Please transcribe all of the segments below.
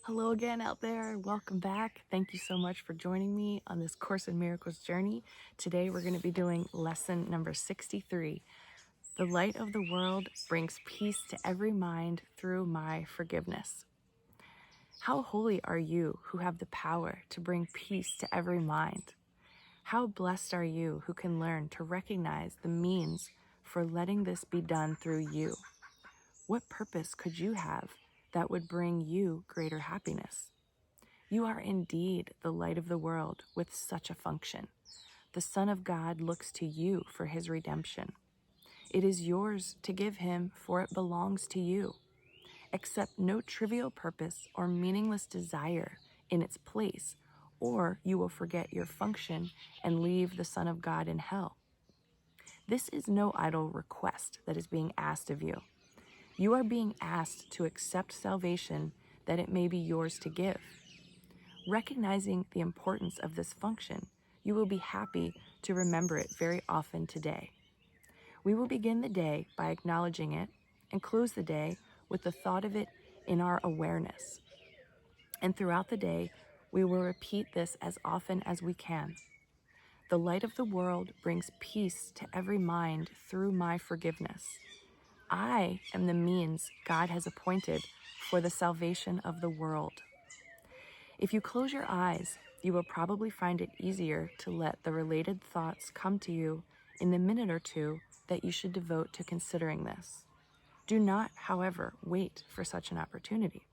Hello again out there. Welcome back. Thank you so much for joining me on this Course in Miracles journey. Today we're going to be doing lesson number 63. The light of the world brings peace to every mind through my forgiveness. How holy are you who have the power to bring peace to every mind? How blessed are you who can learn to recognize the means for letting this be done through you? What purpose could you have that would bring you greater happiness? You are indeed the light of the world with such a function. The Son of God looks to you for his redemption. It is yours to give him, for it belongs to you. Accept no trivial purpose or meaningless desire in its place, or you will forget your function and leave the Son of God in hell. This is no idle request that is being asked of you. You are being asked to accept salvation that it may be yours to give. Recognizing the importance of this function, you will be happy to remember it very often today. We will begin the day by acknowledging it and close the day with the thought of it in our awareness. And throughout the day, we will repeat this as often as we can. The light of the world brings peace to every mind through my forgiveness. I am the means God has appointed for the salvation of the world. If you close your eyes, you will probably find it easier to let the related thoughts come to you in the minute or two that you should devote to considering this. Do not, however, wait for such an opportunity.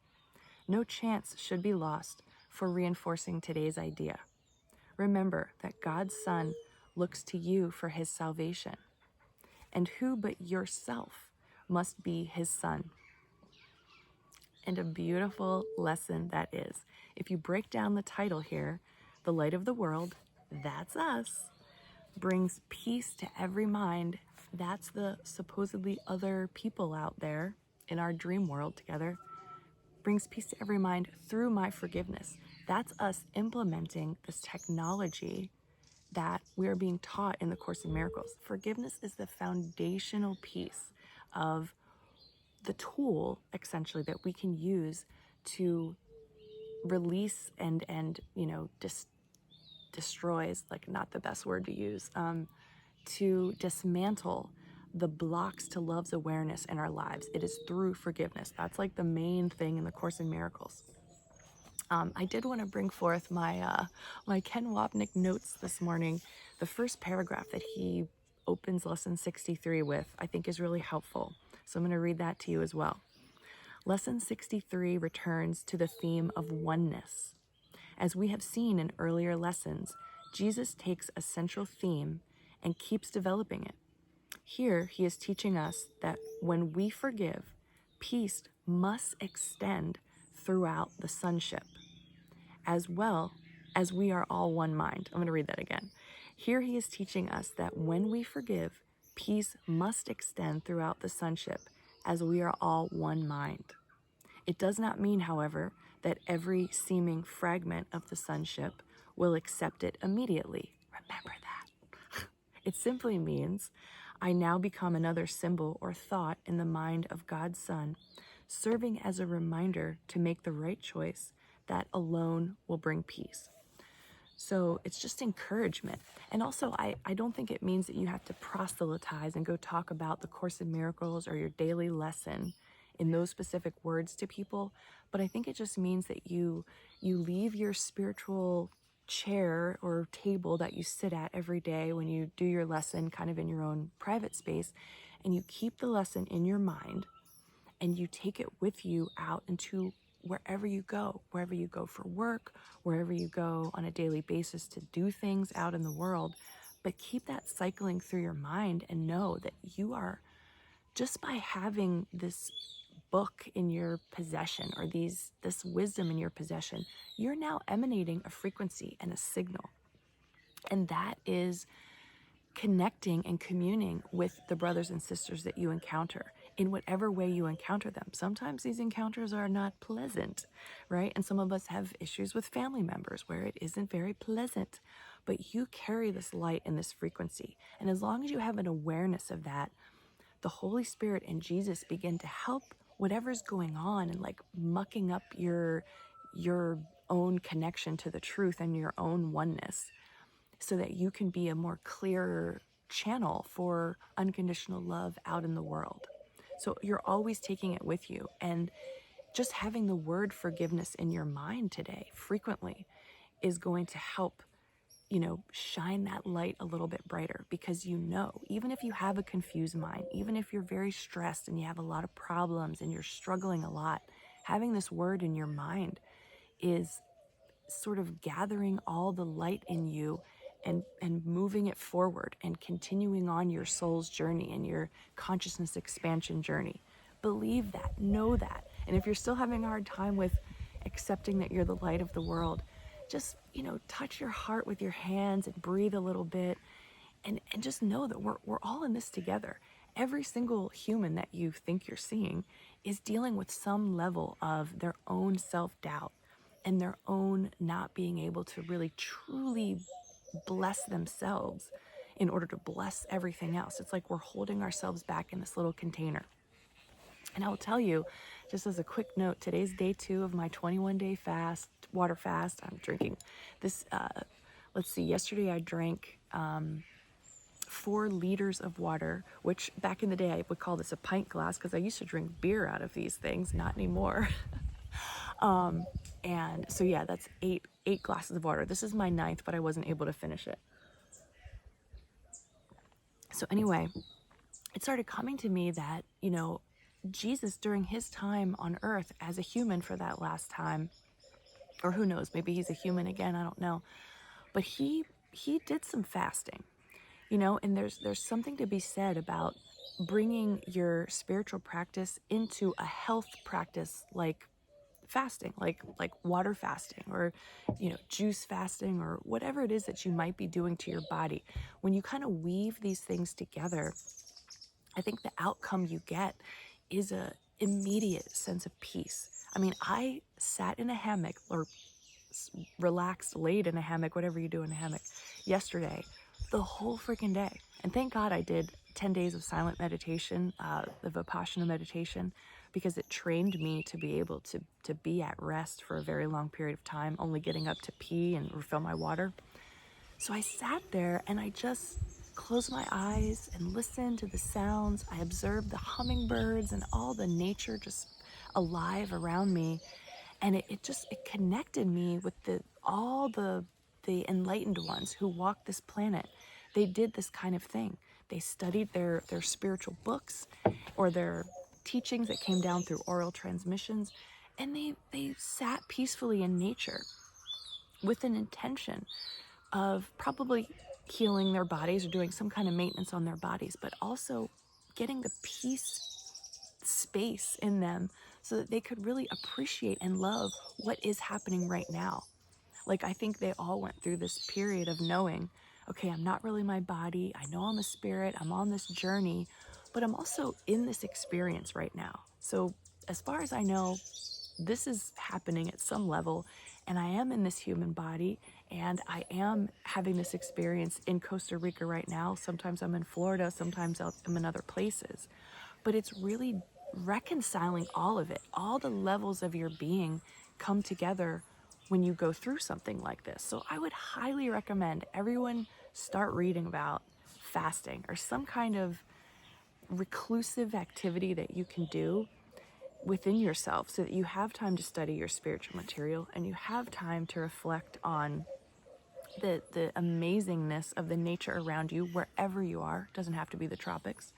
No chance should be lost for reinforcing today's idea. Remember that God's Son looks to you for his salvation. And who but yourself must be his son? And a beautiful lesson that is. If you break down the title here, the light of the world, that's us, brings peace to every mind. That's the supposedly other people out there in our dream world together. Brings peace to every mind through my forgiveness. That's us implementing this technology that we are being taught in the Course in Miracles. Forgiveness is the foundational piece of the tool, essentially, that we can use to release and destroy is like not the best word to use, to dismantle the blocks to love's awareness in our lives. It is through forgiveness. That's like the main thing in the Course in Miracles. I did want to bring forth my Ken Wapnick notes this morning. The first paragraph that he opens lesson 63 with, I think, is really helpful. So I'm going to read that to you as well. Lesson 63 returns to the theme of oneness. As we have seen in earlier lessons, Jesus takes a central theme and keeps developing it. Here, he is teaching us that when we forgive, peace must extend throughout the sonship, as well as we are all one mind. I'm going to read that again. Here he is teaching us that when we forgive, peace must extend throughout the sonship, as we are all one mind. It does not mean, however, that every seeming fragment of the sonship will accept it immediately. Remember that. It simply means I now become another symbol or thought in the mind of God's Son, serving as a reminder to make the right choice that alone will bring peace. So it's just encouragement. And also, I don't think it means that you have to proselytize and go talk about the Course in Miracles or your daily lesson in those specific words to people. But I think it just means that you leave your spiritual chair or table that you sit at every day when you do your lesson kind of in your own private space, and you keep the lesson in your mind and you take it with you out into wherever you go for work, wherever you go on a daily basis to do things out in the world. But keep that cycling through your mind and know that you are, just by having this book in your possession or this wisdom in your possession, you're now emanating a frequency and a signal. And that is connecting and communing with the brothers and sisters that you encounter in whatever way you encounter them. Sometimes these encounters are not pleasant, right? And some of us have issues with family members where it isn't very pleasant, but you carry this light and this frequency. And as long as you have an awareness of that, the Holy Spirit and Jesus begin to help whatever's going on and like mucking up your your own connection to the truth and your own oneness, so that you can be a more clearer channel for unconditional love out in the world. So you're always taking it with you, and just having the word forgiveness in your mind today frequently is going to help, shine that light a little bit brighter, because even if you have a confused mind, even if you're very stressed and you have a lot of problems and you're struggling a lot, having this word in your mind is sort of gathering all the light in you and moving it forward and continuing on your soul's journey and your consciousness expansion journey. Believe that, know that. And if you're still having a hard time with accepting that you're the light of the world, just, touch your heart with your hands and breathe a little bit, and just know that we're all in this together. Every single human that you think you're seeing is dealing with some level of their own self-doubt and their own not being able to really truly bless themselves in order to bless everything else. It's like we're holding ourselves back in this little container. And I will tell you, just as a quick note, today's day 2 of my 21-day fast, water fast. I'm drinking this, let's see, yesterday I drank 4 liters of water, which back in the day I would call this a pint glass, because I used to drink beer out of these things, not anymore. And so yeah, that's eight glasses of water. This is my 9th, but I wasn't able to finish it. So anyway, it started coming to me that, Jesus, during his time on earth as a human for that last time, or who knows, maybe he's a human again, I don't know. But he did some fasting, and there's something to be said about bringing your spiritual practice into a health practice like fasting, like water fasting, or juice fasting, or whatever it is that you might be doing to your body. When you kind of weave these things together, I think the outcome you get is a immediate sense of peace. I mean, I sat in a hammock, or relaxed, laid in a hammock, whatever you do in a hammock, yesterday, the whole freaking day. And thank God I did 10 days of silent meditation, the Vipassana meditation, because it trained me to be able to be at rest for a very long period of time, only getting up to pee and refill my water. So I sat there and I just closed my eyes and listened to the sounds. I observed the hummingbirds and all the nature just alive around me. And it connected me with all the enlightened ones who walk this planet. They did this kind of thing. They studied their spiritual books or their teachings that came down through oral transmissions, and they sat peacefully in nature with an intention of probably healing their bodies or doing some kind of maintenance on their bodies, but also getting the peace space in them so that they could really appreciate and love what is happening right now. Like, I think they all went through this period of knowing, okay, I'm not really my body. I know I'm a spirit. I'm on this journey, but I'm also in this experience right now. So as far as I know, this is happening at some level, and I am in this human body, and I am having this experience in Costa Rica right now. Sometimes I'm in Florida, sometimes I'm in other places. But it's really reconciling all of it. All the levels of your being come together when you go through something like this. So I would highly recommend everyone start reading about fasting or some kind of reclusive activity that you can do within yourself, so that you have time to study your spiritual material and you have time to reflect on the amazingness of the nature around you wherever you are. It doesn't have to be the tropics.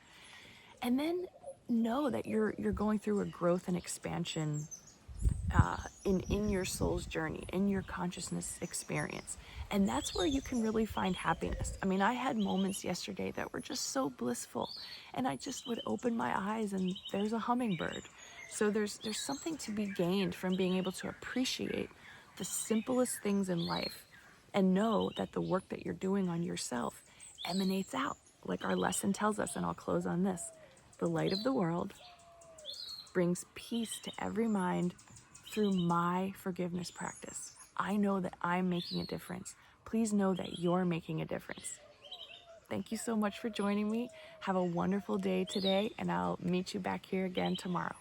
And then know that you're going through a growth and expansion in your soul's journey, in your consciousness experience. And that's where you can really find happiness. I mean, I had moments yesterday that were just so blissful, and I just would open my eyes and there's a hummingbird. So there's something to be gained from being able to appreciate the simplest things in life and know that the work that you're doing on yourself emanates out. Like our lesson tells us, and I'll close on this: the light of the world brings peace to every mind through my forgiveness practice. I know that I'm making a difference. Please know that you're making a difference. Thank you so much for joining me. Have a wonderful day today, and I'll meet you back here again tomorrow.